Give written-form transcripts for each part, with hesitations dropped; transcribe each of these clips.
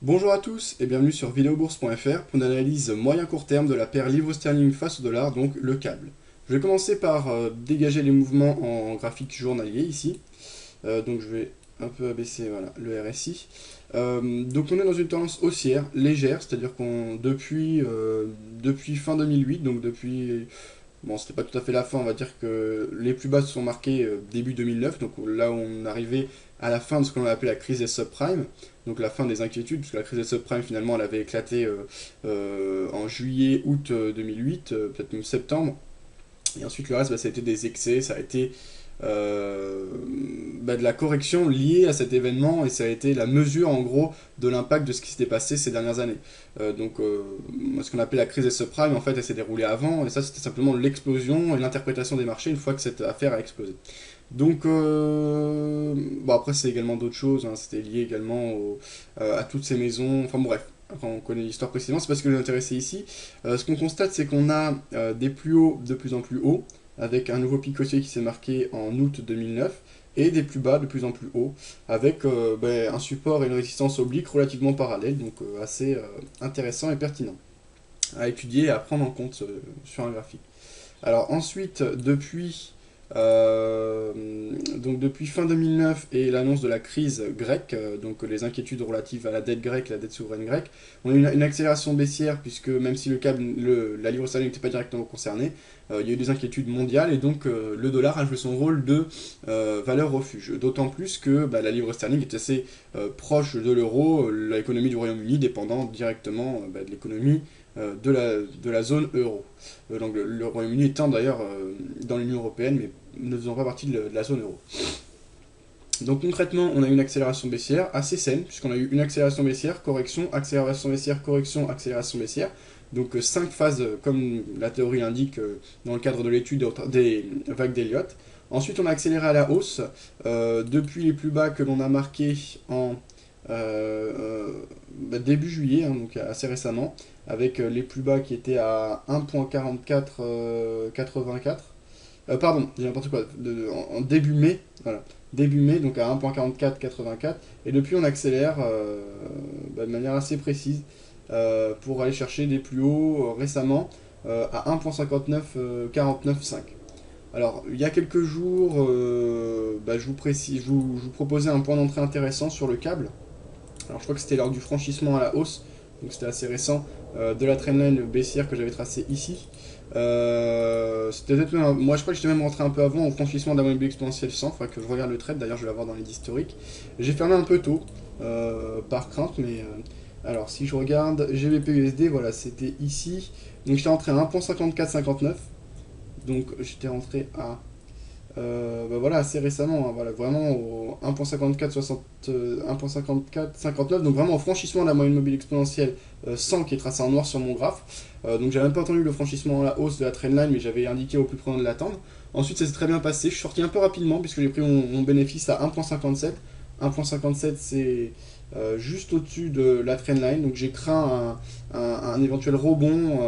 Bonjour à tous et bienvenue sur videobourse.fr pour une analyse moyen-court terme de la paire livre sterling face au dollar, donc le câble. Je vais commencer par dégager les mouvements en graphique journalier ici. Donc je vais un peu abaisser voilà, le RSI. Donc on est dans une tendance haussière, légère, c'est-à-dire qu'on depuis fin 2008, donc depuis... Bon, c'était pas tout à fait la fin, on va dire que les plus bas se sont marqués début 2009, donc là on arrivait à la fin de ce qu'on appelle la crise des subprimes, donc la fin des inquiétudes, puisque la crise des subprimes finalement elle avait éclaté en juillet, août 2008, peut-être même septembre, et ensuite le reste ça a été des excès, ça a été de la correction liée à cet événement et ça a été la mesure en gros de l'impact de ce qui s'était passé ces dernières années. Ce qu'on appelle la crise des subprimes, en fait, elle s'est déroulée avant et ça c'était simplement l'explosion et l'interprétation des marchés une fois que cette affaire a explosé. Bon après c'est également d'autres choses, hein, c'était lié également à toutes ces maisons, enfin bon, bref. Quand on connaît l'histoire précisément, c'est pas ce que je m'intéressais ici. Ce qu'on constate, c'est qu'on a des plus hauts de plus en plus hauts, avec un nouveau pic haussier qui s'est marqué en août 2009, et des plus bas de plus en plus hauts, avec un support et une résistance oblique relativement parallèles, donc assez intéressant et pertinent à étudier et à prendre en compte sur un graphique. Alors ensuite, depuis fin 2009 et l'annonce de la crise grecque, donc les inquiétudes relatives à la dette grecque, la dette souveraine grecque, on a eu une accélération baissière puisque même si la livre sterling n'était pas directement concernée, il y a eu des inquiétudes mondiales et donc le dollar a joué son rôle de valeur refuge. D'autant plus que la livre sterling est assez proche de l'euro, l'économie du Royaume-Uni dépendant directement de l'économie de la zone euro. Donc le Royaume-Uni étant d'ailleurs dans l'Union Européenne, mais ne faisant pas partie de la zone euro. Donc concrètement, on a eu une accélération baissière assez saine, puisqu'on a eu une accélération baissière, correction, accélération baissière, correction, accélération baissière. Donc 5 phases, comme la théorie l'indique dans le cadre de l'étude des vagues d'Elliott. Ensuite, on a accéléré à la hausse, depuis les plus bas que l'on a marqués en début juillet, hein, donc assez récemment, avec les plus bas qui étaient à 1.4484. Pardon, j'ai n'importe quoi, en début mai, voilà, début mai, donc à 1.4484, et depuis on accélère de manière assez précise pour aller chercher des plus hauts récemment à 1.5949,5. Alors, il y a quelques jours, je vous proposais un point d'entrée intéressant sur le câble. Alors, je crois que c'était lors du franchissement à la hausse, donc c'était assez récent, de la trendline baissière que j'avais tracée ici. C'était peut-être moi je crois que j'étais même rentré un peu avant au franchissement de la moyenne exponentielle 100, il faudrait que je regarde le trade, d'ailleurs je vais l'avoir dans les historiques. J'ai fermé un peu tôt, par crainte, mais alors si je regarde GBP USD, voilà, c'était ici, donc j'étais rentré à 1.5459, donc j'étais rentré à voilà, assez récemment, hein, voilà, vraiment au 1.5459, donc vraiment au franchissement de la moyenne mobile exponentielle 100 qui est tracé en noir sur mon graphe. Donc j'avais même pas entendu le franchissement à la hausse de la trendline, mais j'avais indiqué au plus prudent de l'attendre. Ensuite ça s'est très bien passé, je suis sorti un peu rapidement puisque j'ai pris mon bénéfice à 1.57. 1.57 c'est juste au-dessus de la trendline, donc j'ai craint un éventuel rebond,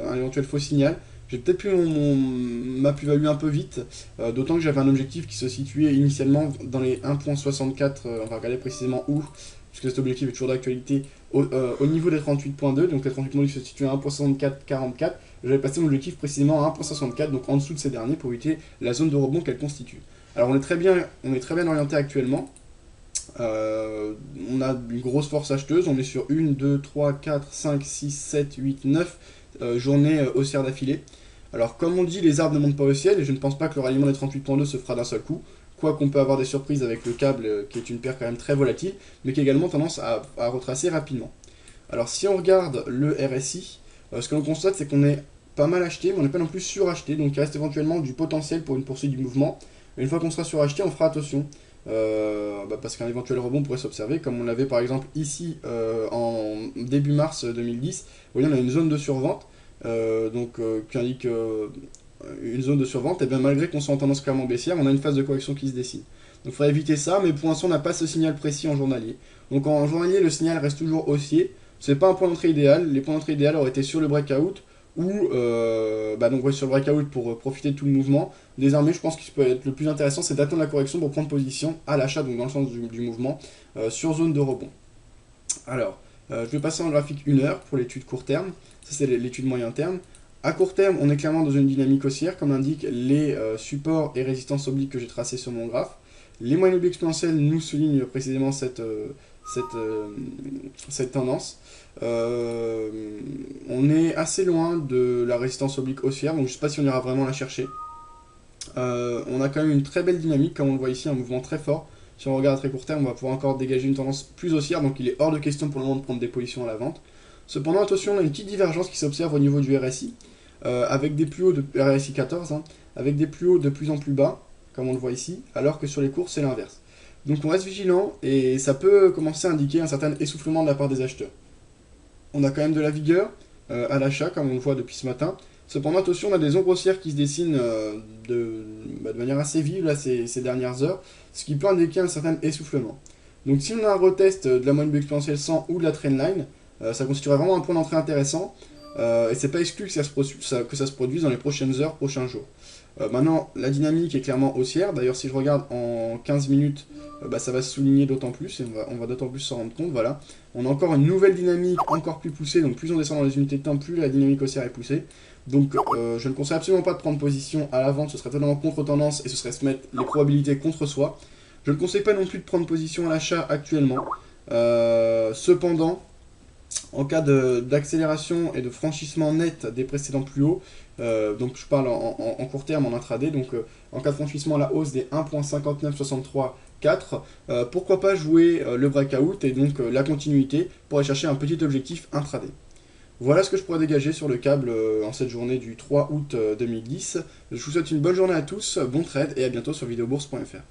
un éventuel faux signal. J'ai peut-être pris ma plus-value un peu vite, d'autant que j'avais un objectif qui se situait initialement dans les 1.64, on va regarder précisément où, puisque cet objectif est toujours d'actualité, au niveau des 38.2, donc les 38 modules se situent à 1.6444, j'avais passé mon objectif précisément à 1.64, donc en dessous de ces derniers pour éviter la zone de rebond qu'elle constitue. Alors on est très bien orienté actuellement, on a une grosse force acheteuse, on est sur 1, 2, 3, 4, 5, 6, 7, 8, 9 journées haussières d'affilée. Alors comme on dit, les arbres ne montent pas au ciel, et je ne pense pas que le ralliement des 38.2 se fera d'un seul coup, quoi qu'on peut avoir des surprises avec le câble, qui est une paire quand même très volatile, mais qui a également tendance à retracer rapidement. Alors si on regarde le RSI, ce que l'on constate c'est qu'on est pas mal acheté, mais on n'est pas non plus suracheté, donc il reste éventuellement du potentiel pour une poursuite du mouvement. Et une fois qu'on sera suracheté, on fera attention, parce qu'un éventuel rebond pourrait s'observer, comme on l'avait par exemple ici en début mars 2010. Vous voyez, on a une zone de survente, qui indique une zone de survente, et bien malgré qu'on soit en tendance clairement baissière, on a une phase de correction qui se dessine. Donc il faudra éviter ça, mais pour l'instant on n'a pas ce signal précis en journalier. Donc en journalier, le signal reste toujours haussier, c'est pas un point d'entrée idéal, les points d'entrée idéal auraient été sur le breakout, ou sur le breakout pour profiter de tout le mouvement. Désormais, je pense que ce qui peut être le plus intéressant, c'est d'attendre la correction pour prendre position à l'achat, donc dans le sens du mouvement, sur zone de rebond. Alors, Je vais passer en graphique 1 heure pour l'étude court terme, ça c'est l'étude moyen terme. À court terme, on est clairement dans une dynamique haussière, comme indiquent les supports et résistances obliques que j'ai tracés sur mon graphe. Les moyennes obliques exponentielles nous soulignent précisément cette tendance. On est assez loin de la résistance oblique haussière, donc je ne sais pas si on ira vraiment la chercher. On a quand même une très belle dynamique, comme on le voit ici, un mouvement très fort. Si on regarde à très court terme, on va pouvoir encore dégager une tendance plus haussière, donc il est hors de question pour le moment de prendre des positions à la vente. Cependant, attention, on a une petite divergence qui s'observe au niveau du RSI, avec des plus hauts de RSI 14, avec des plus hauts de plus en plus bas, comme on le voit ici, alors que sur les cours, c'est l'inverse. Donc on reste vigilant, et ça peut commencer à indiquer un certain essoufflement de la part des acheteurs. On a quand même de la vigueur à l'achat, comme on le voit depuis ce matin. Cependant, attention, on a des ombres haussières qui se dessinent de manière assez vive là, ces dernières heures, ce qui peut indiquer un certain essoufflement. Donc si on a un retest de la moyenne exponentielle 100 ou de la trendline, ça constituerait vraiment un point d'entrée intéressant, et c'est pas exclu que ça se produise dans les prochaines heures, prochains jours. Maintenant, la dynamique est clairement haussière. D'ailleurs, si je regarde en 15 minutes, ça va se souligner d'autant plus, et on va d'autant plus s'en rendre compte. Voilà. On a encore une nouvelle dynamique encore plus poussée, donc plus on descend dans les unités de temps, plus la dynamique haussière est poussée. Donc je ne conseille absolument pas de prendre position à la vente, ce serait totalement contre-tendance, et ce serait se mettre les probabilités contre soi. Je ne conseille pas non plus de prendre position à l'achat actuellement. Cependant, en cas d'accélération et de franchissement net des précédents plus hauts, donc je parle en court terme, en intraday, donc en cas de franchissement à la hausse des 1.5963,4, pourquoi pas jouer le breakout et donc la continuité pour aller chercher un petit objectif intraday. Voilà ce que je pourrais dégager sur le câble en cette journée du 3 août 2010. Je vous souhaite une bonne journée à tous, bon trade et à bientôt sur videobourse.fr.